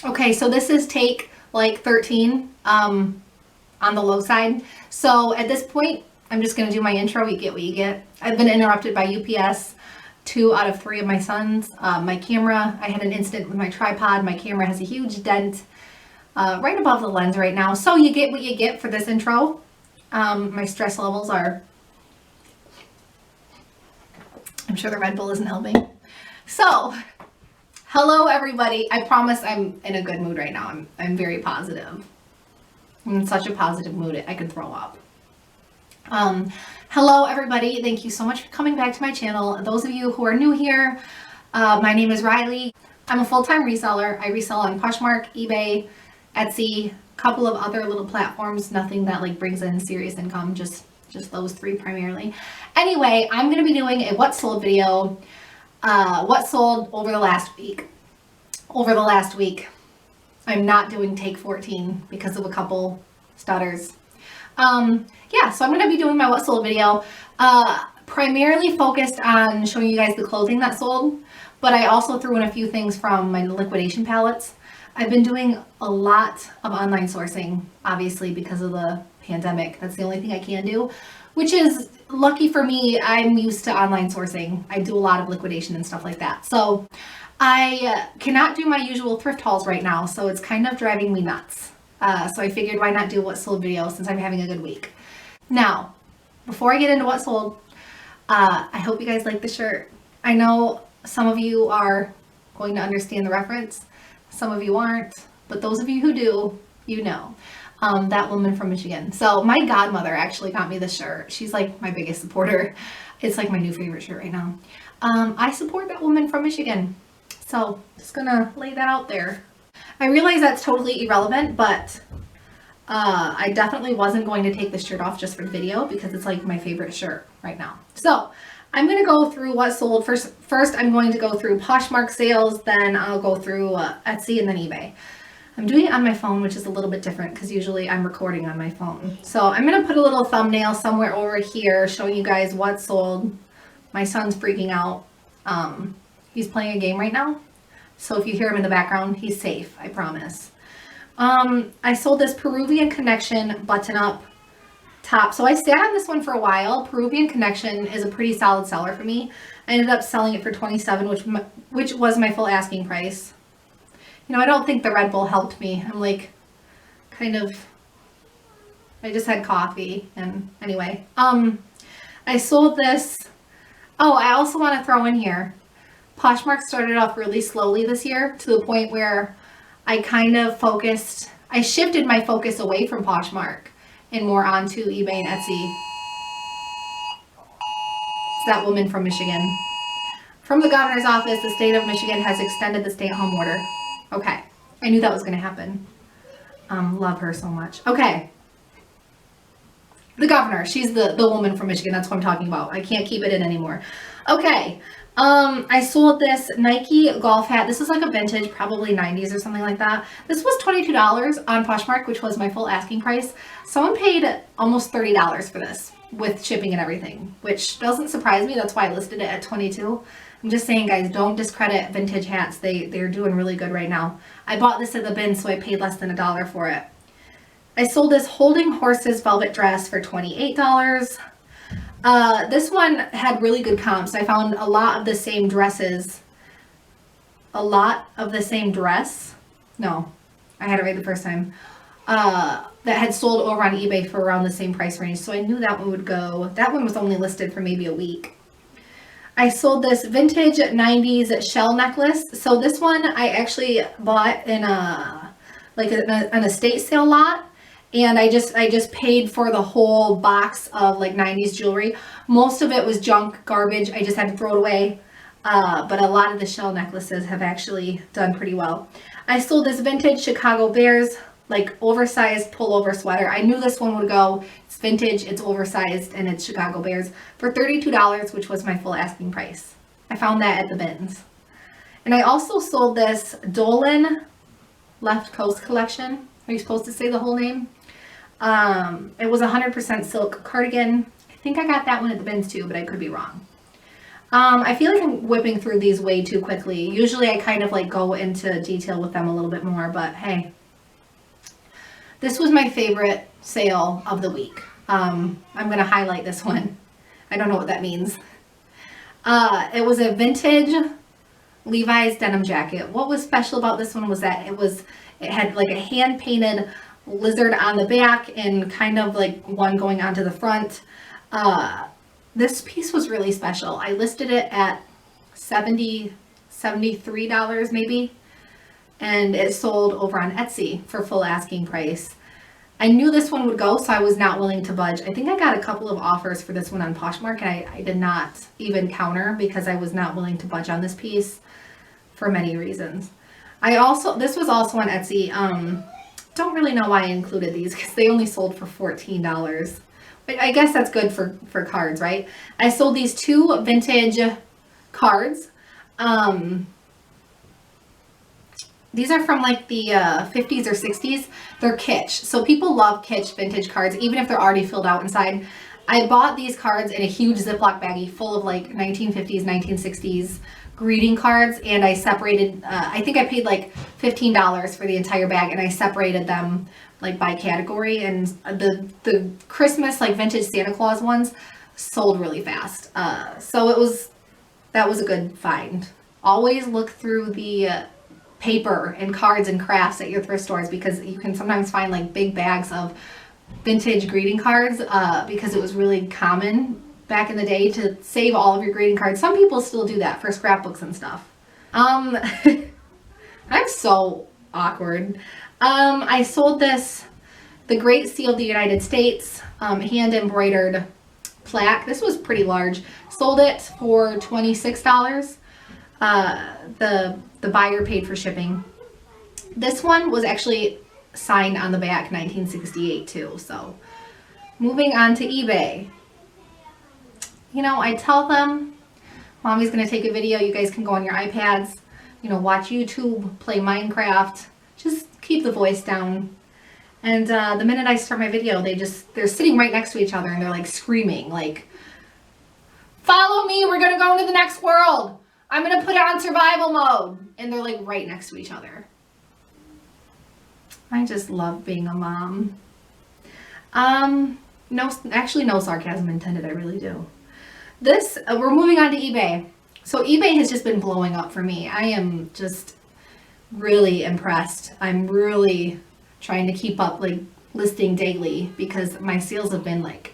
Okay, so this is take like 13 on the low side. So at this point, I'm just going to do my intro. You get what you get. I've been interrupted by UPS 2 out of 3 of my sons. My camera, I had an incident with my tripod. My camera has a huge dent right above the lens right now. So you get what you get for this intro. My stress levels are, I'm sure the Red Bull isn't helping. So, hello everybody. I promise I'm in a good mood right now. I'm very positive. I'm in such a positive mood I could throw up. Hello everybody. Thank you so much for coming back to my channel. Those of you who are new here, my name is Riley. I'm a full-time reseller. I resell on Poshmark, eBay, Etsy, a couple of other little platforms. Nothing that like brings in serious income, just those 3 primarily. Anyway, I'm going to be doing a what sold video. What sold over the last week. I'm not doing take 14 because of a couple stutters. Yeah, so I'm going to be doing my what sold video, primarily focused on showing you guys the clothing that sold, but I also threw in a few things from my liquidation palettes. I've been doing a lot of online sourcing, obviously because of the pandemic. That's the only thing I can do, which is lucky for me. I'm used to online sourcing. I do a lot of liquidation and stuff like that. So I cannot do my usual thrift hauls right now, so it's kind of driving me nuts. So I figured why not do what sold video since I'm having a good week. Now, before I get into what sold, I hope you guys like the shirt. I know some of you are going to understand the reference. Some of you aren't, but those of you who do, you know. That woman from Michigan. So my godmother actually got me this shirt. She's like my biggest supporter. It's like my new favorite shirt right now. I support that woman from Michigan. So just gonna lay that out there. I realize that's totally irrelevant, but I definitely wasn't going to take this shirt off just for the video because it's like my favorite shirt right now. So I'm going to go through what sold. First, I'm going to go through Poshmark sales, then I'll go through Etsy and then eBay. I'm doing it on my phone, which is a little bit different because usually I'm recording on my phone. So I'm going to put a little thumbnail somewhere over here showing you guys what sold. My son's freaking out. He's playing a game right now. So if you hear him in the background, he's safe, I promise. I sold this Peruvian Connection button-up top. So I sat on this one for a while. Peruvian Connection is a pretty solid seller for me. I ended up selling it for $27, which was my full asking price. You know, I don't think the Red Bull helped me. I'm like, kind of, I just had coffee. And anyway, I sold this. Oh, I also want to throw in here, Poshmark started off really slowly this year to the point where I kind of I shifted my focus away from Poshmark and more onto eBay and Etsy. It's that woman from Michigan. From the governor's office, the state of Michigan has extended the stay-at-home order. Okay, I knew that was going to happen. Love her so much. Okay. The governor, she's the woman from Michigan. That's what I'm talking about. I can't keep it in anymore. Okay. I sold this Nike golf hat. This is like a vintage, probably 90s or something like that. This was $22 on Poshmark, which was my full asking price. Someone paid almost $30 for this with shipping and everything, which doesn't surprise me. That's why I listed it at $22. I'm just saying, guys, don't discredit vintage hats. They're doing really good right now. I bought this at the bin, so I paid less than $1 for it. I sold this Holding Horses velvet dress for $28. This one had really good comps. I found a lot of the same dresses. No, I had it right the first time. That had sold over on eBay for around the same price range. So I knew that one would go. That one was only listed for maybe a week. I sold this vintage 90s shell necklace. So this one I actually bought in an estate sale lot. And I just paid for the whole box of like 90s jewelry. Most of it was junk, garbage. I just had to throw it away. But a lot of the shell necklaces have actually done pretty well. I sold this vintage Chicago Bears, like oversized pullover sweater. I knew this one would go. It's vintage, it's oversized, and it's Chicago Bears for $32, which was my full asking price. I found that at the bins. And I also sold this Dolan Left Coast collection. Are you supposed to say the whole name? It was 100% silk cardigan. I think I got that one at the bins too, but I could be wrong. I feel like I'm whipping through these way too quickly. Usually I kind of like go into detail with them a little bit more, but hey. This was my favorite sale of the week. I'm going to highlight this one. I don't know what that means. It was a vintage Levi's denim jacket. What was special about this one was that it had like a hand painted lizard on the back and kind of like one going onto the front. This piece was really special. I listed it at $73 maybe, and it sold over on Etsy for full asking price. I knew this one would go, so I was not willing to budge. I think I got a couple of offers for this one on Poshmark, and I did not even counter because I was not willing to budge on this piece for many reasons. This was also on Etsy. Don't really know why I included these because they only sold for $14. But I guess that's good for cards, right? I sold these 2 vintage cards. These are from like the 50s or 60s. They're kitsch. So people love kitsch vintage cards, even if they're already filled out inside. I bought these cards in a huge Ziploc baggie full of like 1950s, 1960s greeting cards. And I separated, I think I paid like $15 for the entire bag. And I separated them like by category. And the Christmas like vintage Santa Claus ones sold really fast. So that was a good find. Always look through the paper and cards and crafts at your thrift stores because you can sometimes find like big bags of vintage greeting cards because it was really common back in the day to save all of your greeting cards. Some people still do that for scrapbooks and stuff. I'm so awkward. I sold this, the Great Seal of the United States hand embroidered plaque. This was pretty large. Sold it for $26. The buyer paid for shipping. This one was actually signed on the back 1968 too. So moving on to eBay. You know, I tell them, Mommy's going to take a video. You guys can go on your iPads, you know, watch YouTube, play Minecraft. Just keep the voice down. And the minute I start my video, they're sitting right next to each other and they're like screaming like, follow me, we're going to go into the next world. I'm going to put it on survival mode. And they're like right next to each other. I just love being a mom. No sarcasm intended. I really do. We're moving on to eBay. So eBay has just been blowing up for me. I am just really impressed. I'm really trying to keep up like listing daily because my sales have been like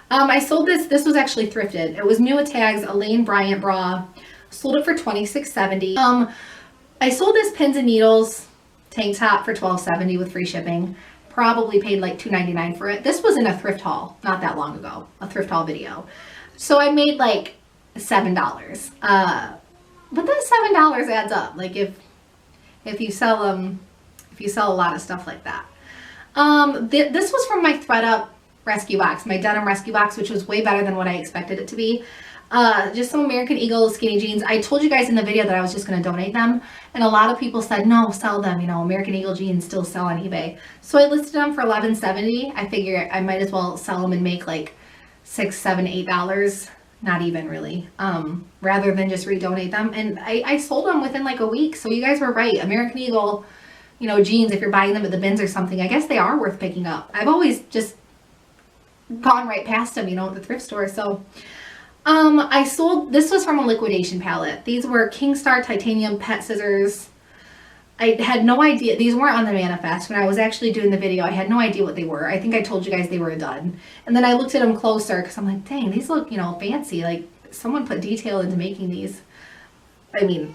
I sold this was actually thrifted. It was new with tags, a Lane Bryant bra. Sold it for $26.70. I sold this pins and needles tank top for $12.70 with free shipping. Probably paid like $2.99 for it. This was in a thrift haul not that long ago, a thrift haul video. So I made like $7. But that $7 adds up. Like if you sell a lot of stuff like that. This was from my ThredUp rescue box, my denim rescue box, which was way better than what I expected it to be. Just some American Eagle skinny jeans. I told you guys in the video that I was just going to donate them, and a lot of people said no, sell them. You know, American Eagle jeans still sell on eBay. So I listed them for $11.70. I figure I might as well sell them and make like $6, $7, $8. Not even really, rather than just redonate them. And I sold them within like a week. So you guys were right. American Eagle, you know, jeans, if you're buying them at the bins or something, I guess they are worth picking up. I've always just gone right past them, you know, at the thrift store. So this was from a liquidation palette. These were Kingstar titanium pet scissors. I had no idea. These weren't on the manifest. When I was actually doing the video, I had no idea what they were. I think I told you guys they were a dud. And then I looked at them closer because I'm like, dang, these look, you know, fancy. Like someone put detail into making these. I mean,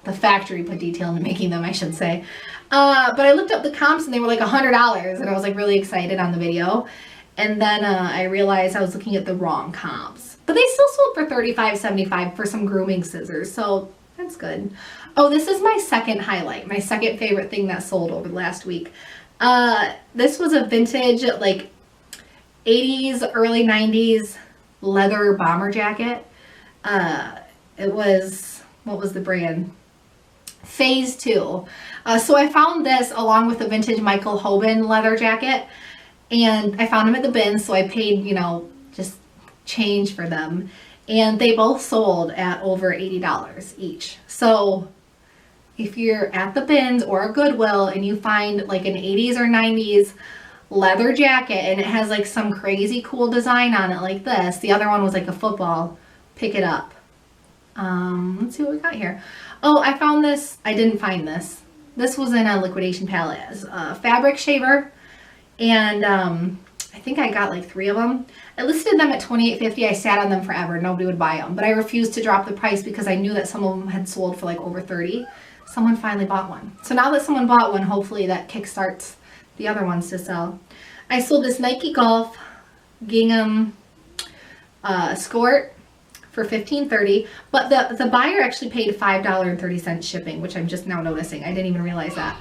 the factory put detail into making them, I should say. But I looked up the comps and they were like $100 and I was like really excited on the video. And then I realized I was looking at the wrong comps. But they still sold for $35.75 for some grooming scissors. So that's good. Oh, this is my second highlight. My second favorite thing that sold over the last week. This was a vintage, like 80s, early 90s leather bomber jacket. It was, what was the brand? Phase 2. So I found this along with a vintage Michael Hoban leather jacket. And I found them at the bin, so I paid, you know, just change for them. and they both sold at over $80 each. So if you're at the bins or a Goodwill and you find like an 80s or 90s leather jacket and it has like some crazy cool design on it like this, the other one was like a football, pick it up. Let's see what we got here. Oh, I found this. I didn't find this. This was in a liquidation palette. It's a fabric shaver, and I think I got like 3 of them. I listed them at $28.50. I sat on them forever. Nobody would buy them, but I refused to drop the price because I knew that some of them had sold for like over 30. Someone finally bought one. So now that someone bought one, hopefully that kickstarts the other ones to sell. I sold this Nike Golf gingham skirt for $15.30, but the buyer actually paid $5.30 shipping, which I'm just now noticing. I didn't even realize that.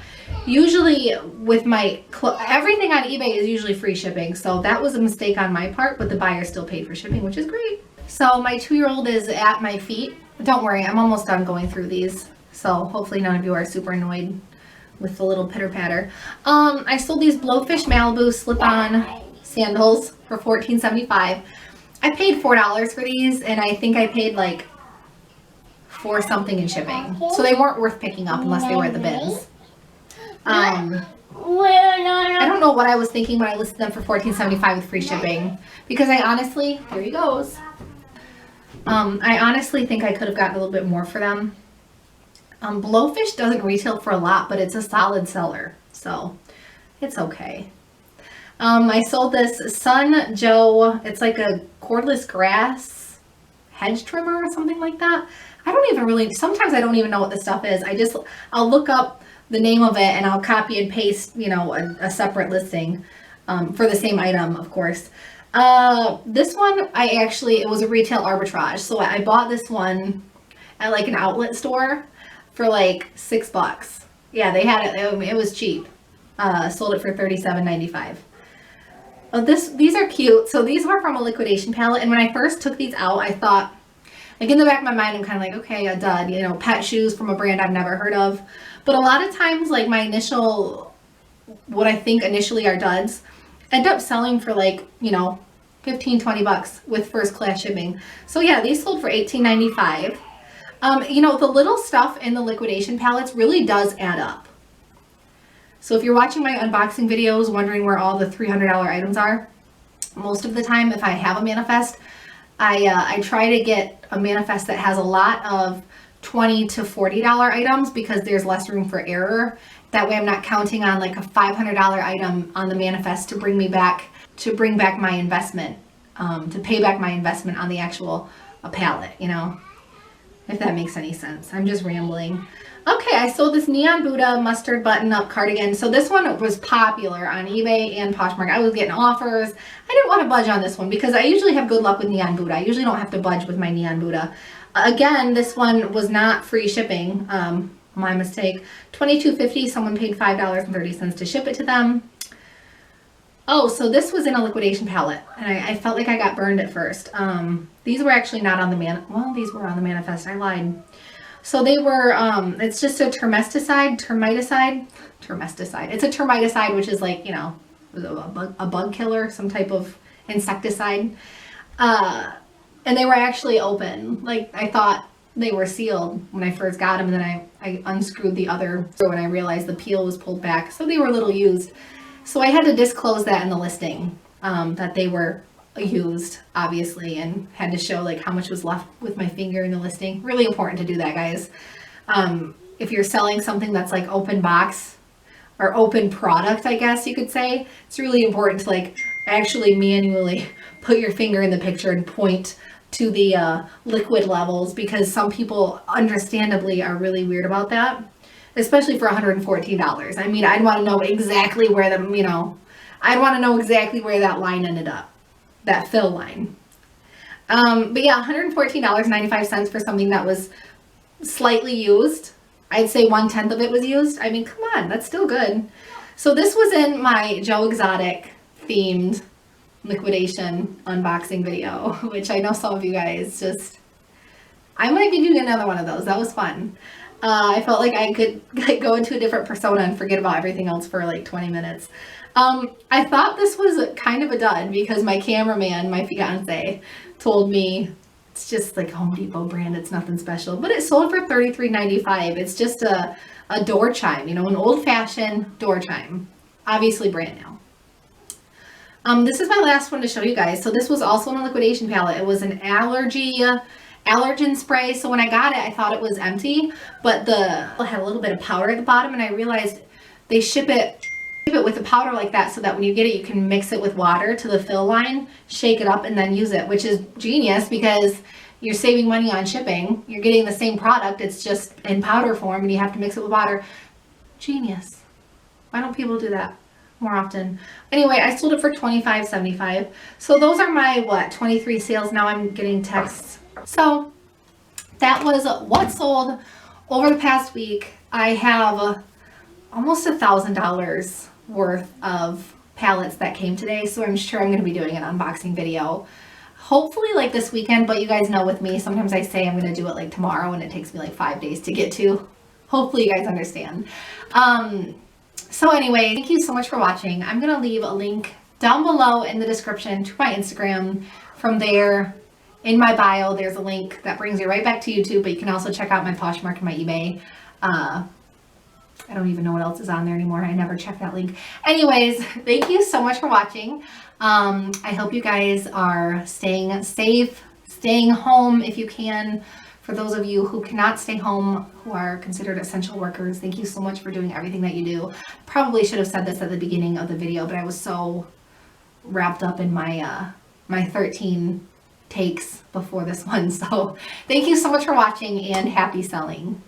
Usually with my everything on eBay is usually free shipping, so that was a mistake on my part, but the buyer still paid for shipping, which is great. So my 2-year-old is at my feet. Don't worry, I'm almost done going through these, so hopefully none of you are super annoyed with the little pitter patter. I sold these Blowfish Malibu slip-on sandals for $14.75. I paid $4 for these, and I think I paid like $4 something in shipping. So they weren't worth picking up unless they were at the bins. I don't know what I was thinking when I listed them for $14.75 with free shipping, because I honestly, here he goes. I honestly think I could have gotten a little bit more for them. Blowfish doesn't retail for a lot, but it's a solid seller, so it's okay. I sold this Sun Joe, it's like a cordless grass hedge trimmer or something like that. I don't even really, sometimes I don't even know what this stuff is. I'll look up the name of it and I'll copy and paste, you know, a separate listing for the same item, of course. This one, it was a retail arbitrage. So I bought this one at like an outlet store for like $6. Yeah, they had it, it was cheap. Sold it for $37.95. Oh, these are cute. So these were from a liquidation palette, and when I first took these out, I thought, like in the back of my mind, I'm kind of like, okay, a dud, you know, pet shoes from a brand I've never heard of. But a lot of times, like my what I think initially are duds, end up selling for like, you know, $15-20 with first class shipping. So yeah, these sold for $18.95. You know, the little stuff in the liquidation palettes really does add up. So if you're watching my unboxing videos wondering where all the $300 items are, most of the time if I have a manifest, I try to get a manifest that has a lot of $20 to $40 items because there's less room for error. That way I'm not counting on like a $500 item on the manifest to bring back my investment, to pay back my investment on the actual palette, you know, if that makes any sense. I'm just rambling. Okay, I sold this Neon Buddha mustard button-up cardigan. So this one was popular on eBay and Poshmark. I was getting offers. I didn't want to budge on this one because I usually have good luck with Neon Buddha. I usually don't have to budge with my Neon Buddha. Again, this one was not free shipping. My mistake. $22.50. Someone paid $5.30 to ship it to them. Oh, so this was in a liquidation palette, and I felt like I got burned at first. These were actually not on the well, these were on the manifest. I lied. So they were, it's just a termiticide. It's a termiticide, which is like, you know, a bug killer, some type of insecticide. And they were actually open. Like, I thought they were sealed when I first got them, and then I unscrewed the other screw and I realized the peel was pulled back. So they were a little used. So I had to disclose that in the listing, that they were used, obviously, and had to show like how much was left with my finger in the listing. Really important to do that, guys. If you're selling something that's like open box or open product, I guess you could say, it's really important to like actually manually put your finger in the picture and point to the liquid levels, because some people understandably are really weird about that, especially for $114. I mean, I'd want to know exactly where I'd want to know exactly where that line ended up. That fill line. But yeah, $114.95 for something that was slightly used. I'd say 1/10 of it was used. I mean, come on, that's still good. So this was in my Joe Exotic themed liquidation unboxing video, which I know some of you guys I might be doing another one of those. That was fun. I felt like I could go into a different persona and forget about everything else for like 20 minutes. I thought this was kind of a dud because my cameraman, my fiance, told me It's just like Home Depot brand. It's nothing special, but it sold for $33.95. It's just a door chime, you know, an old-fashioned door chime, obviously brand new. This is my last one to show you guys. So this was also in a liquidation palette. It was an allergen spray. So when I got it, I thought it was empty, but it had a little bit of powder at the bottom, and I realized they ship it with the powder like that, so that when you get it, you can mix it with water to the fill line, shake it up, and then use it, which is genius because you're saving money on shipping. You're getting the same product, it's just in powder form, and you have to mix it with water. Genius. Why don't people do that more often? Anyway, I sold it for $25.75. So those are my 23 sales. Now I'm getting texts. So that was what sold over the past week. I have almost $1,000 worth of palettes that came today, so I'm sure I'm going to be doing an unboxing video hopefully like this weekend, but you guys know with me, sometimes I say I'm going to do it like tomorrow and it takes me like 5 days to get to. Hopefully you guys understand. So anyway, thank you so much for watching. I'm going to leave a link down below in the description to my Instagram. From there, in my bio, there's a link that brings you right back to YouTube, but you can also check out my Poshmark and my eBay. I don't even know what else is on there anymore. I never checked that link. Anyways, thank you so much for watching. I hope you guys are staying safe, staying home if you can. For those of you who cannot stay home, who are considered essential workers, thank you so much for doing everything that you do. Probably should have said this at the beginning of the video, but I was so wrapped up in my my 13 takes before this one. So thank you so much for watching and happy selling.